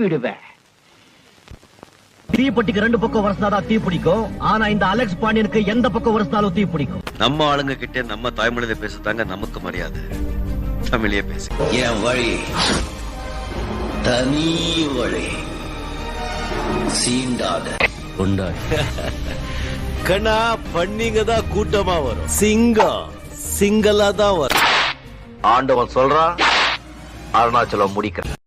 விடுவேன். தீப்பெட்டிக்கு 2 பக்கம் வரசாதான் தீ பிடிக்கும். ஆனா இந்த அலெக்ஸ் பாண்டியனுக்கு எந்த பக்கம் வரசாலும் தீ பிடிக்கும். நம்ம ஆளுங்க கிட்ட நம்ம தாய்மொழியில பேசுதாங்க நமக்கு மரியாதை. தமிழியே பேசு. என் வழி தனி வழி, சீண்டாத கொண்டாடு. கண்ணா பண்ணிங்க தான் கூட்டமா வரும், சிங்கம் சிங்கலா தான் வரும். ஆண்டவன் சொல்றான், அருணாச்சலம் முடிக்கிறேன்.